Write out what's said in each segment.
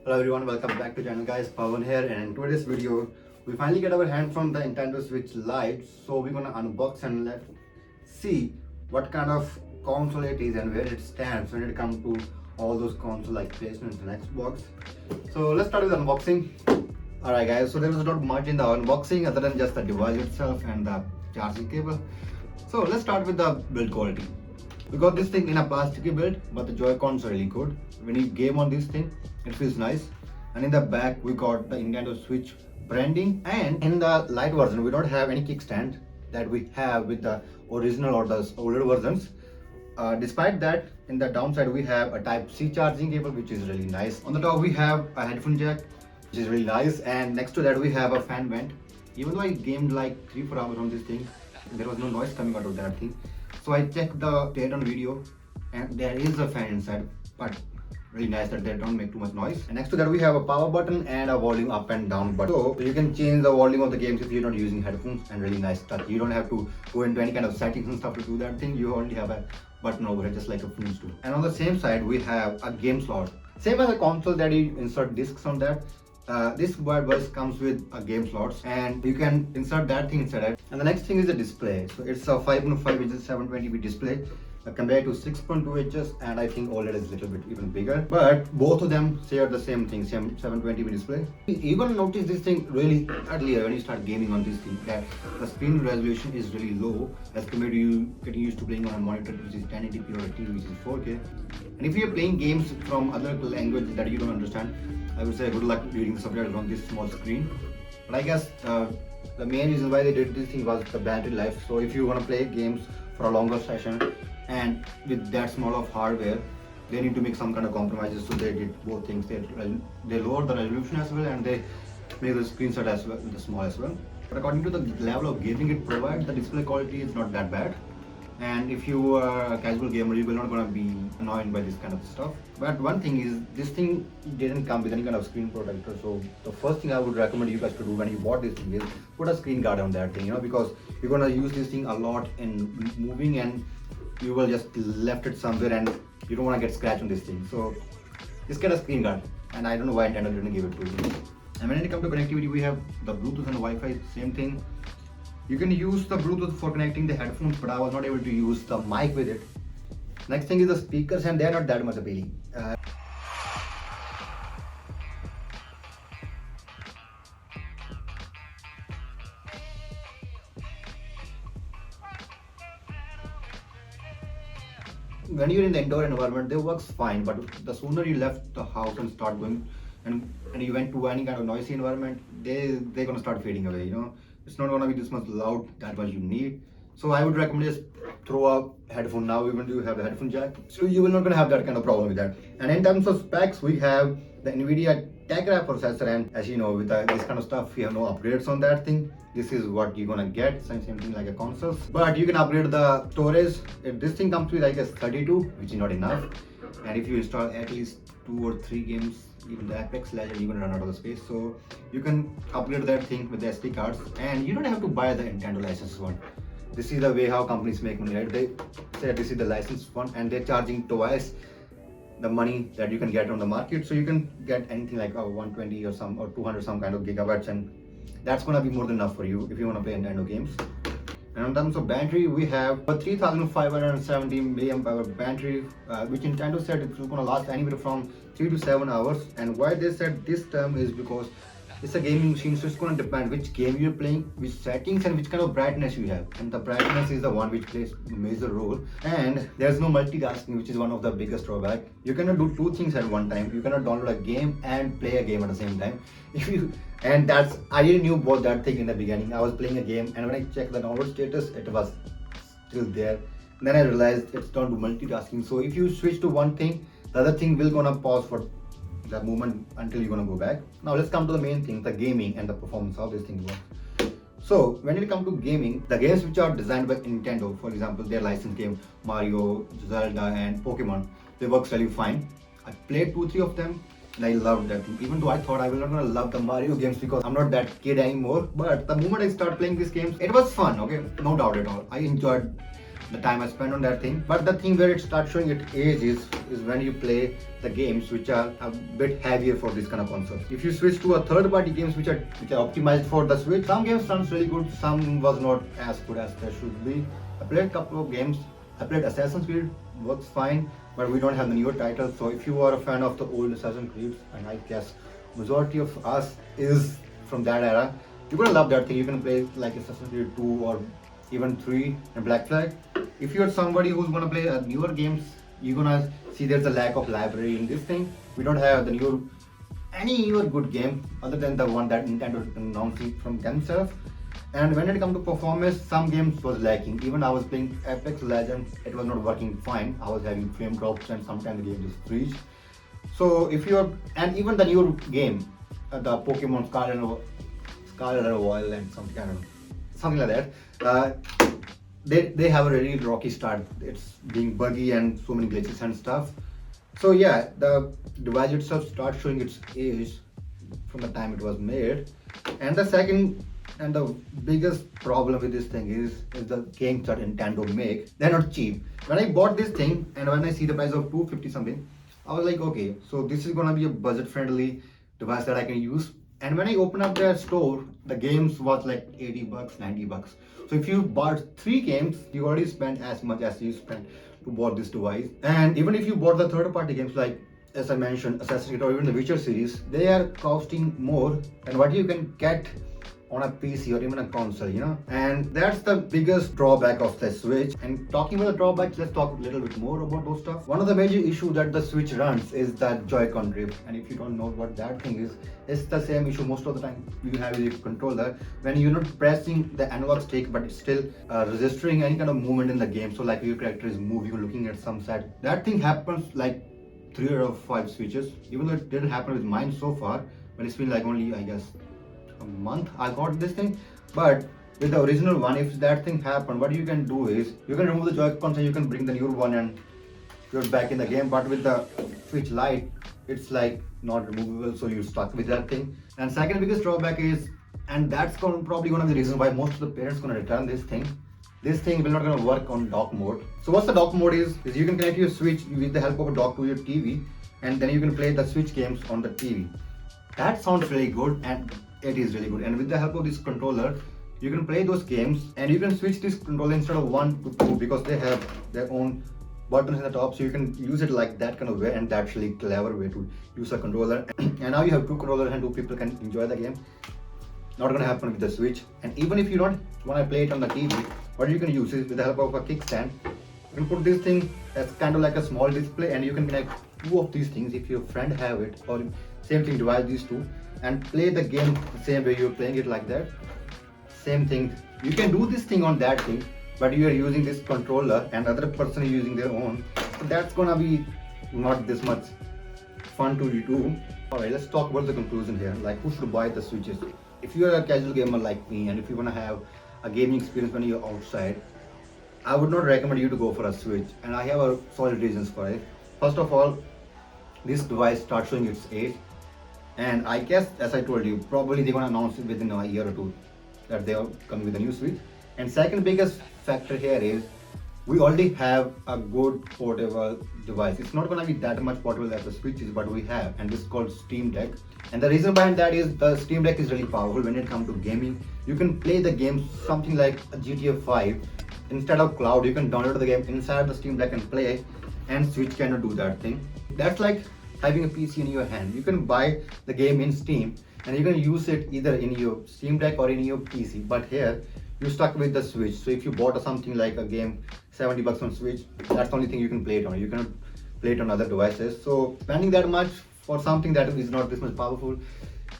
Hello everyone, welcome back to channel guys. Pawan here, and in today's video we finally get our hand from the Nintendo Switch Lite. So we're gonna unbox and let's see what kind of console it is and where it stands when it comes to all those consoles like PlayStation and Xbox. So let's start with unboxing. Alright guys, so there was not much in the unboxing other than just the device itself and the charging cable. So let's start with the build quality. We got this thing in a plastic build, but the Joy-Cons are really good. When you game on this thing, it feels nice. And in the back, we got the Nintendo Switch branding. And in the Lite version, we don't have any kickstand that we have with the original or the older versions. Despite that, in the downside, we have a Type-C charging cable, which is really nice. On the top, we have a headphone jack, which is really nice. And next to that, we have a fan vent. Even though I gamed like 3-4 hours on this thing, there was no noise coming out of that thing. So I checked the date on video and there is a fan inside, but really nice that they don't make too much noise. And next to that we have a power button and a volume up and down button. So you can change the volume of the games if you're not using headphones, and really nice touch. You don't have to go into any kind of settings and stuff to do that thing. You only have a button over it just like a phones do. And on the same side we have a game slot. Same as a console that you insert discs on that. This bus comes with a game slots and you can insert that thing inside it. And the next thing is the display. So it's a 5.5 inches 720p display compared to 6.2 inches, and I think OLED is a little bit even bigger. But both of them share the same thing, same 720p display. You're gonna notice this thing really earlier when you start gaming on this thing, that the screen resolution is really low as compared to you getting used to playing on a monitor which is 1080p or a TV which is 4K. And if you're playing games from other languages that you don't understand, I would say good luck reading the subtitles on this small screen. But I guess the main reason why they did this thing was the battery life. So if you want to play games for a longer session and with that small of hardware, they need to make some kind of compromises. So they did both things. They lowered the resolution as well, and they made the screen size as well, the small as well. But according to the level of gaming it provides, the display quality is not that bad. And if you are a casual gamer, you will not gonna be annoyed by this kind of stuff. But one thing is, this thing didn't come with any kind of screen protector. So the first thing I would recommend you guys to do when you bought this thing is put a screen guard on that thing, because you're gonna use this thing a lot in moving, and you will just left it somewhere and you don't wanna get scratched on this thing. So just get a screen guard, and I don't know why Nintendo didn't give it to you. And when it comes to connectivity, we have the Bluetooth and the Wi-Fi, same thing. You can use the Bluetooth for connecting the headphones, but I was not able to use the mic with it. Next thing is the speakers, and they are not that much appealing. When you're in the indoor environment, they works fine, but the sooner you left the house and start going and you went to any kind of noisy environment, they're gonna start fading away. It's not gonna be this much loud that much you need. So I would recommend just throw a headphone now, even though you have a headphone jack. So you will not gonna have that kind of problem with that. And in terms of specs, we have the NVIDIA Tegra processor, and as you know, with this kind of stuff, we have no upgrades on that thing. This is what you're gonna get, same thing like a console. But you can upgrade the storage. If this thing comes with, I guess, 32, which is not enough. And if you install at least 2 or 3 games, even the Apex Legends, you're gonna run out of the space. So you can upgrade that thing with the SD cards, and you don't have to buy the Nintendo license one. This is the way how companies make money, right? They say this is the licensed one, and they're charging twice the money that you can get on the market. So you can get anything like 120 or 200 some kind of gigabytes, and that's gonna be more than enough for you if you wanna play Nintendo games. And in terms of battery, we have a 3570 mAh battery, which Nintendo said it's going to last anywhere from 3 to 7 hours. And why they said this term is because it's a gaming machine, so it's going to depend which game you're playing, which settings, and which kind of brightness you have. And the brightness is the one which plays a major role. And there's no multitasking, which is one of the biggest drawback. You cannot do 2 things at one time. You cannot download a game and play a game at the same time. I didn't knew about that thing in the beginning. I was playing a game, and when I checked the download status, it was still there. And then I realized it's not do multitasking. So if you switch to one thing, the other thing will gonna pause for that moment until you're gonna go back. Now let's come to the main thing, the gaming and the performance, how this thing works. So when it comes to gaming, the games which are designed by Nintendo, for example, their licensed game, Mario, Zelda and Pokemon, they work really fine. I played 2-3 of them and I loved that thing. Even though I thought I was not gonna love the Mario games because I'm not that kid anymore. But the moment I started playing these games, it was fun, okay? No doubt at all. I enjoyed the time I spend on that thing. But the thing where it starts showing its age is when you play the games which are a bit heavier for this kind of console. If you switch to a third-party games which are optimized for the Switch, some games sounds really good, some was not as good as they should be. I played a couple of games. I played Assassin's Creed, works fine, but we don't have the newer titles. So if you are a fan of the old Assassin's Creed, and I guess majority of us is from that era, you're gonna love that thing. You can play like Assassin's Creed 2 or even 3 and Black Flag. If you're somebody who's gonna play newer games, you're gonna see there's a lack of library in this thing. We don't have any newer good game other than the one that Nintendo announcing from themselves. And when it comes to performance, some games was lacking. Even I was playing Apex Legends, it was not working fine. I was having frame drops and sometimes the game just freeze. So if you're, and even the new game, the Pokemon Scarlet and Violet and something like that, they have a really rocky start. It's being buggy and so many glitches and stuff. So yeah, the device itself starts showing its age from the time it was made. And the second and the biggest problem with this thing is the games that Nintendo make. They're not cheap. When I bought this thing and when I see the price of 250 something, I was like, okay, so this is gonna be a budget-friendly device that I can use. And when I open up their store, the games was like 80 bucks, 90 bucks. So if you bought 3 games, you already spent as much as you spent to bought this device. And even if you bought the third-party games like, as I mentioned, Assassin's Creed or even the Witcher series, they are costing more than what you can get on a PC or even a console, you know. And that's the biggest drawback of the Switch. And talking about the drawbacks, let's talk a little bit more about those stuff. One of the major issues that the Switch runs is that Joy-Con drift. And if you don't know what that thing is, it's the same issue most of the time you have with your controller when you're not pressing the analog stick, but it's still registering any kind of movement in the game. So like your character is moving, you're looking at some side. That thing happens like 3 out of 5 Switches. Even though it didn't happen with mine so far, but it's been like only, I guess, a month I got this thing. But with the original one, if that thing happened, what you can do is you can remove the Joy-Cons and you can bring the newer one and you're back in the game. But with the Switch Lite, it's like not removable, so you're stuck with that thing. And second biggest drawback is, and that's probably one of the reasons why most of the parents gonna return this thing. This thing will not gonna work on dock mode. So what's the dock mode is you can connect your Switch with the help of a dock to your TV, and then you can play the Switch games on the TV. That sounds really good, and it is really good. And with the help of this controller, you can play those games, and you can switch this controller instead of 1 to 2 because they have their own buttons in the top, so you can use it like that kind of way. And that's really clever way to use a controller. And now you have 2 controllers and 2 people can enjoy the game. Not gonna happen with the Switch. And even if you don't want to play it on the TV, what you can use is with the help of a kickstand, you can put this thing as kind of like a small display, and you can connect 2 of these things if your friend have it, or same thing, divide these 2 and play the game the same way you're playing it like that. Same thing, you can do this thing on that thing, but you are using this controller and other person is using their own, so that's gonna be not this much fun to do. Alright, let's talk about the conclusion here. Like, who should buy the Switches? If you're a casual gamer like me, and if you wanna have a gaming experience when you're outside, I would not recommend you to go for a Switch, and I have a solid reasons for it. First of all, this device starts showing its age, and I guess, as I told you, probably they're gonna announce it within a year or 2 that they are coming with a new Switch. And second biggest factor here is we already have a good portable device. It's not gonna be that much portable as the Switch is, but we have, and this is called Steam Deck. And the reason behind that is the Steam Deck is really powerful when it comes to gaming. You can play the game something like a GTA 5. Instead of cloud, you can download the game inside the Steam Deck and play, and Switch cannot do that thing. That's like having a PC in your hand. You can buy the game in Steam and you can use it either in your Steam Deck or in your PC, but here you're stuck with the Switch. So if you bought something like a game 70 bucks on Switch, that's the only thing you can play it on. You cannot play it on other devices. So spending that much for something that is not this much powerful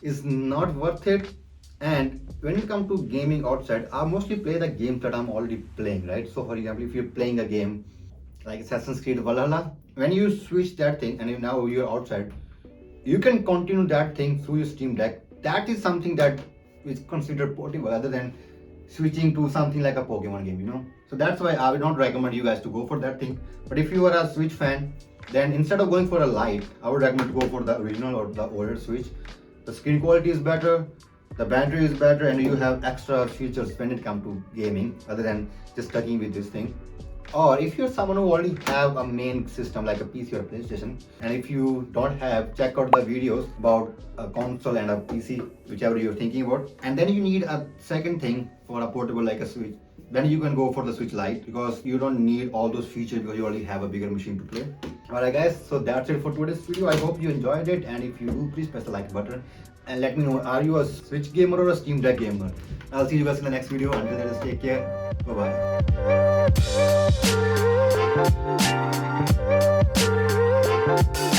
is not worth it. And when it comes to gaming outside, I mostly play the games that I'm already playing, right? So for example, if you're playing a game like Assassin's Creed Valhalla, when you switch that thing and now you're outside, you can continue that thing through your Steam Deck. That is something that is considered portable other than switching to something like a Pokemon game, you know. So that's why I would not recommend you guys to go for that thing. But if you are a Switch fan, then instead of going for a Lite, I would recommend to go for the original or the older Switch. The screen quality is better, the battery is better, and you have extra features when it comes to gaming other than just stucking with this thing. Or if you're someone who already have a main system like a PC or a PlayStation, and if you don't have, check out the videos about a console and a PC, whichever you're thinking about. And then you need a second thing for a portable like a Switch. Then you can go for the Switch Lite because you don't need all those features because you already have a bigger machine to play. Alright guys, so that's it for today's video. I hope you enjoyed it, and if you do, please press the like button and let me know, are you a Switch gamer or a Steam Deck gamer? I'll see you guys in the next video. Until then, take care. Bye bye.